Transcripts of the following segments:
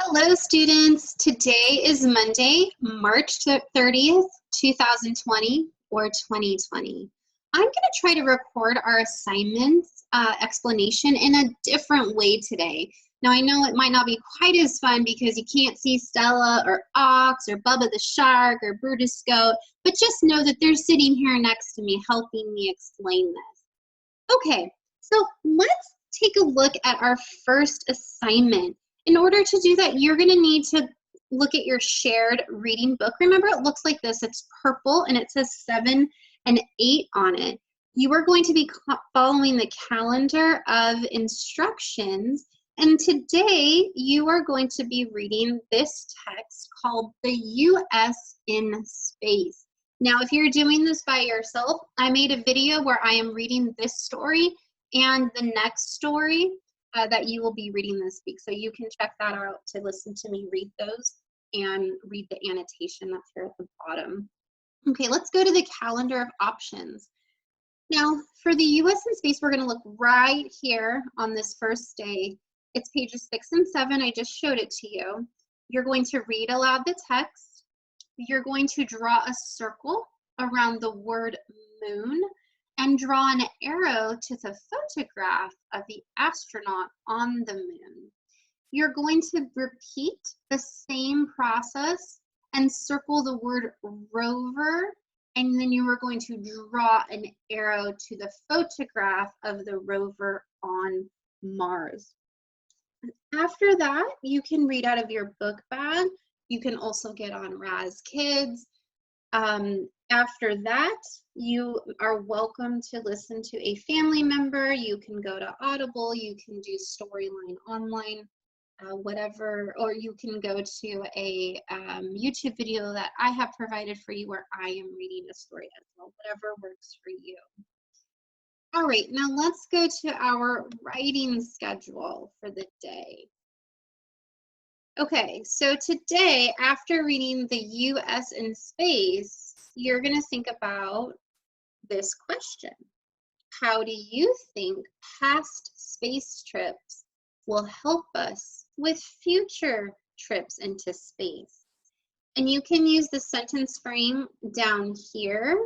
Hello, students. Today is Monday, March 30th, 2020 or 2020. I'm going to try to record our assignments explanation in a different way today. Now, I know it might not be quite as fun because you can't see Stella or Ox or Bubba the Shark or Brutus Goat, but just know that they're sitting here next to me helping me explain this. Okay, so let's take a look at our first assignment. In order to do that, you're going to need to look at your shared reading book. Remember, it looks like this. It's purple and it says 7 and 8 on it. You are going to be following the calendar of instructions. And today you are going to be reading this text called The U.S. in Space. Now, if you're doing this by yourself, I made a video where I am reading this story and the next story that you will be reading this week. So you can check that out to listen to me read those and read the annotation that's here at the bottom. Okay, let's go to the calendar of options. Now, for the U.S. in space, we're going to look right here on this first day. It's pages 6 and 7. I just showed it to you. You're going to read aloud the text. You're going to draw a circle around the word moon and draw an arrow to the photograph of the astronaut on the moon. You're going to repeat the same process and circle the word rover, and then you are going to draw an arrow to the photograph of the rover on Mars. After that, you can read out of your book bag. You can also get on Raz Kids. After that, you are welcome to listen to a family member. You can go to Audible, you can do Storyline Online, whatever, or you can go to a YouTube video that I have provided for you where I am reading a story as well, whatever works for you. All right, now let's go to our writing schedule for the day. Okay, so today, after reading The U.S. in Space, you're going to think about this question. How do you think past space trips will help us with future trips into space? And you can use the sentence frame down here,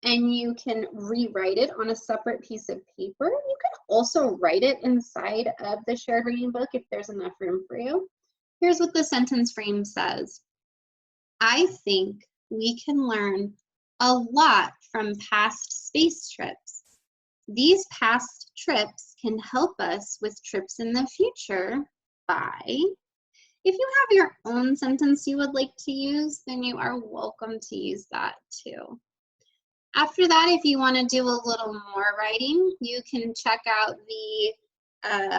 and you can rewrite it on a separate piece of paper. You can also write it inside of the shared reading book if there's enough room for you. Here's what the sentence frame says. I think we can learn a lot from past space trips. These past trips can help us with trips in the future by. If you have your own sentence you would like to use, then you are welcome to use that too. After that, if you want to do a little more writing, you can check out the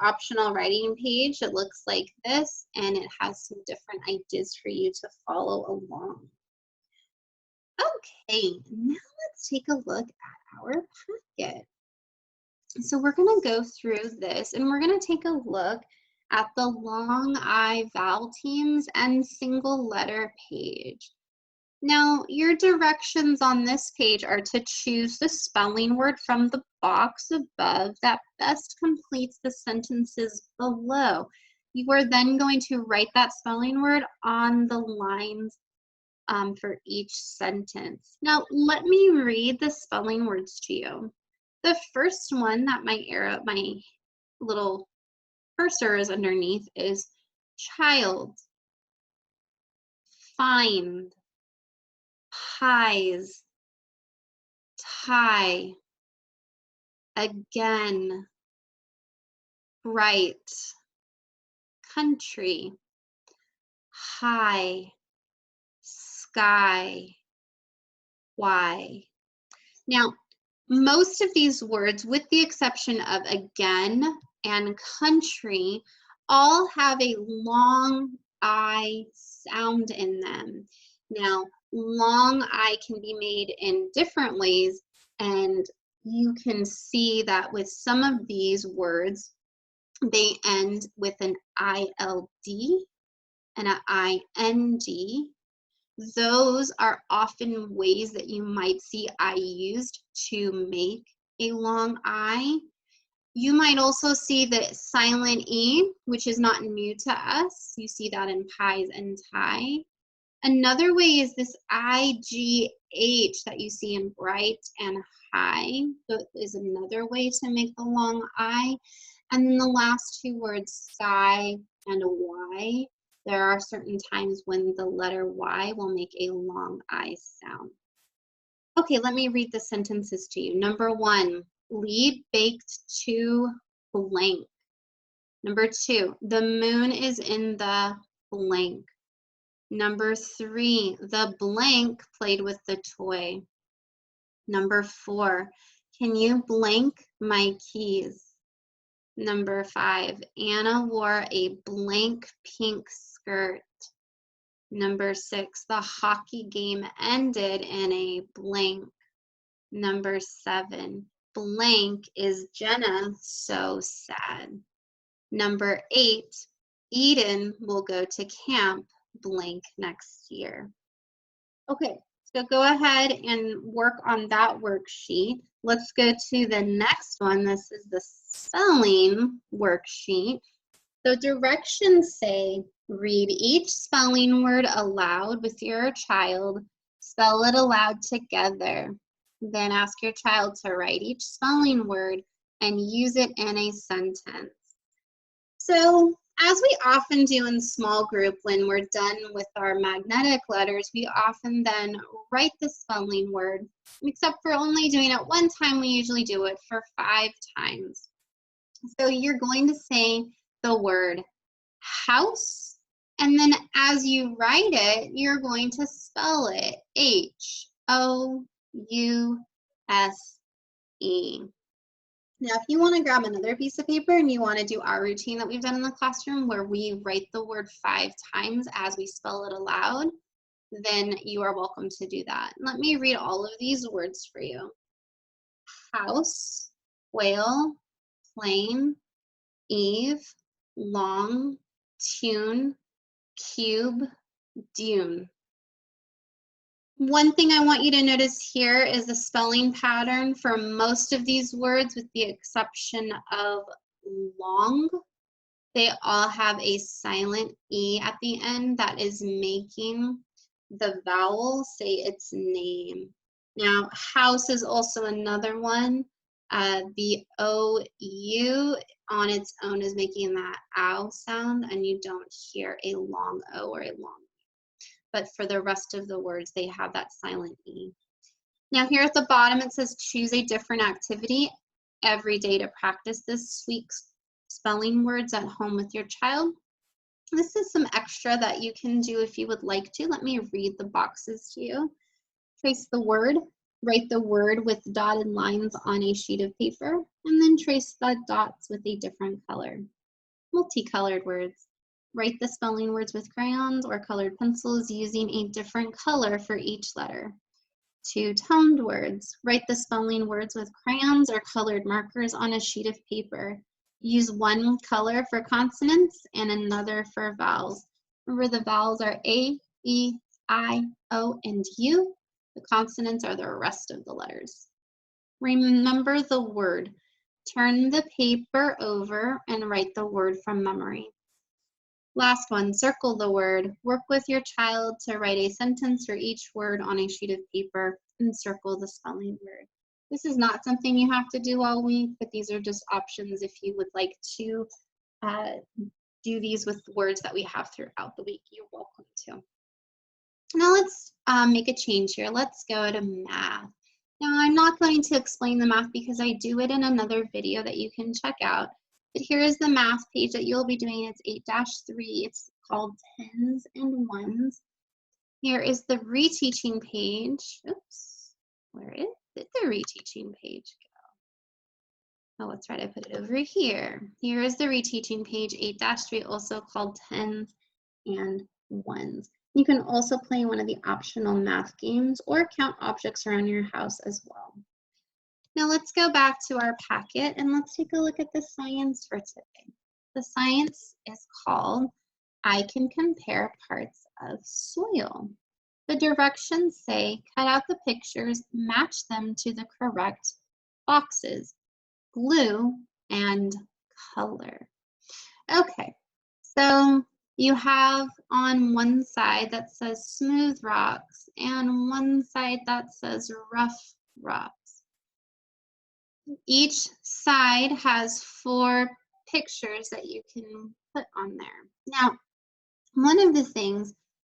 optional writing page. It looks like this, and it has some different ideas for you to follow along. Okay, now let's take a look at our packet. So we're going to go through this, and we're going to take a look at the long I vowel teams and single letter page. Now, your directions on this page are to choose the spelling word from the box above that best completes the sentences below. You are then going to write that spelling word on the lines for each sentence. Now, let me read the spelling words to you. The first one that my little cursor is underneath is child, find, pies, tie, again, bright, country, high, sky, why. Now, most of these words, with the exception of again and country, all have a long I sound in them. Now, long I can be made in different ways, and you can see that with some of these words, they end with an ILD and an IND. Those are often ways that you might see I used to make a long I. You might also see the silent E, which is not new to us. You see that in pies and tie. Another way is this IGH that you see in bright and high. That is another way to make the long I. And then the last two words, sky and Y. There are certain times when the letter Y will make a long I sound. Okay, let me read the sentences to you. Number 1, Lee baked 2 blank. Number 2, the moon is in the blank. Number 3, the blank played with the toy. Number 4, can you blank my keys? Number 5, Anna wore a blank pink skirt. Number 6, the hockey game ended in a blank. Number 7, blank is Jenna so sad. Number 8, Eden will go to camp blank next year. Okay, so go ahead and work on that worksheet. Let's go to the next one. This is the spelling worksheet. The directions say, read each spelling word aloud with your child. Spell it aloud together. Then ask your child to write each spelling word and use it in a sentence. So, as we often do in small group when we're done with our magnetic letters, we often then write the spelling word, except for only doing it one time, we usually do it for 5 times. So you're going to say the word house, and then as you write it, you're going to spell it H-O-U-S-E. Now, if you want to grab another piece of paper and you want to do our routine that we've done in the classroom where we write the word 5 times as we spell it aloud, then you are welcome to do that. Let me read all of these words for you. House, whale, plane, Eve, long, tune, cube, dune. One thing I want you to notice here is the spelling pattern for most of these words, with the exception of long. They all have a silent E at the end that is making the vowel say its name. Now, house is also another one. The O-U on its own is making that ow sound, and you don't hear a long O or a long U. But for the rest of the words, they have that silent E. Now here at the bottom, it says choose a different activity every day to practice this week's spelling words at home with your child. This is some extra that you can do if you would like to. Let me read the boxes to you. Trace the word. Write the word with dotted lines on a sheet of paper, and then trace the dots with a different color. Multicolored words. Write the spelling words with crayons or colored pencils using a different color for each letter. Two-toned words. Write the spelling words with crayons or colored markers on a sheet of paper. Use one color for consonants and another for vowels. Remember, the vowels are A, E, I, O, and U. The consonants are the rest of the letters. Remember the word. Turn the paper over and write the word from memory. Last one, circle the word. Work with your child to write a sentence for each word on a sheet of paper and circle the spelling word. This is not something you have to do all week, but these are just options if you would like to do these with words that we have throughout the week. You're welcome to. Now let's make a change here. Let's go to math. Now I'm not going to explain the math because I do it in another video that you can check out. But here is the math page that you'll be doing. It's 8-3. It's called tens and ones. Here is the reteaching page. Oops, where did the reteaching page go? Oh, that's right, I put it over here. Here is the reteaching page, 8-3, also called tens and ones. You can also play one of the optional math games or count objects around your house as well. Now let's go back to our packet and let's take a look at the science for today. The science is called I Can Compare Parts of Soil. The directions say cut out the pictures, match them to the correct boxes. Glue and color. Okay, so you have on one side that says smooth rocks and one side that says rough rocks. Each side has 4 pictures that you can put on there. Now, one of the things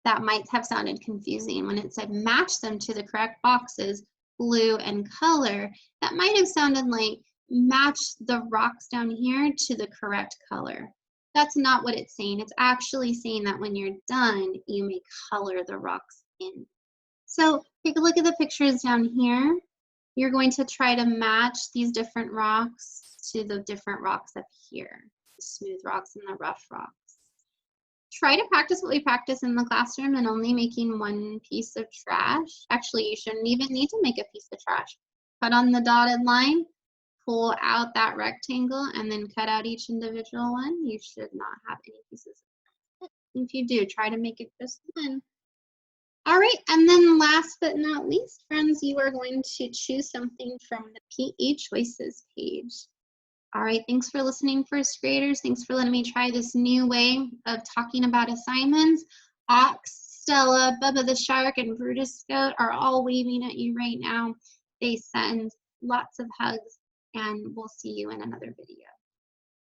that might have sounded confusing when it said match them to the correct boxes, blue and color, that might have sounded like match the rocks down here to the correct color. That's not what it's saying. It's actually saying that when you're done, you may color the rocks in. So take a look at the pictures down here. You're going to try to match these different rocks to the different rocks up here, the smooth rocks and the rough rocks. Try to practice what we practice in the classroom and only making one piece of trash. Actually, you shouldn't even need to make a piece of trash. Cut on the dotted line, pull out that rectangle, and then cut out each individual one. You should not have any pieces of trash. If you do, try to make it just one. All right, and then last but not least, friends, you are going to choose something from the PE Choices page. All right, thanks for listening, first graders. Thanks for letting me try this new way of talking about assignments. Ox, Stella, Bubba the Shark, and Brutus Goat are all waving at you right now. They send lots of hugs, and we'll see you in another video.